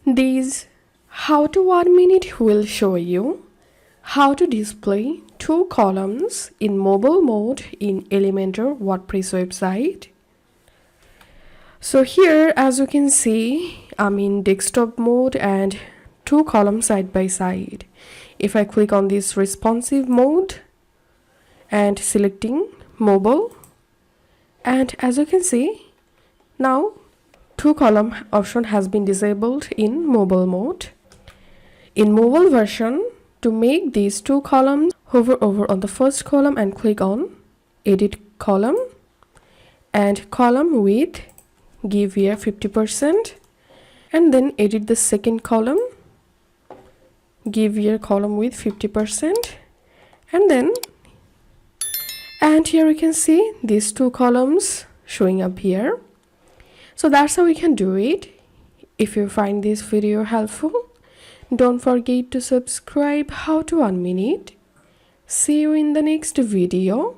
This how to 1 minute will show you how to display two columns in mobile mode in Elementor WordPress website. So here, as you can see, I'm in desktop mode and two columns side by side. If I click on this responsive mode and selecting mobile, and as you can see, now two column option has been disabled in mobile mode. In mobile version, to make these two columns, hover over on the first column and click on edit column, and column width give here 50%, and then edit the second column, give here column width 50%, and here you can see these two columns showing up here. So that's how we can do it. If you find this video helpful, don't forget to subscribe how to 1 minute. See you in the next video.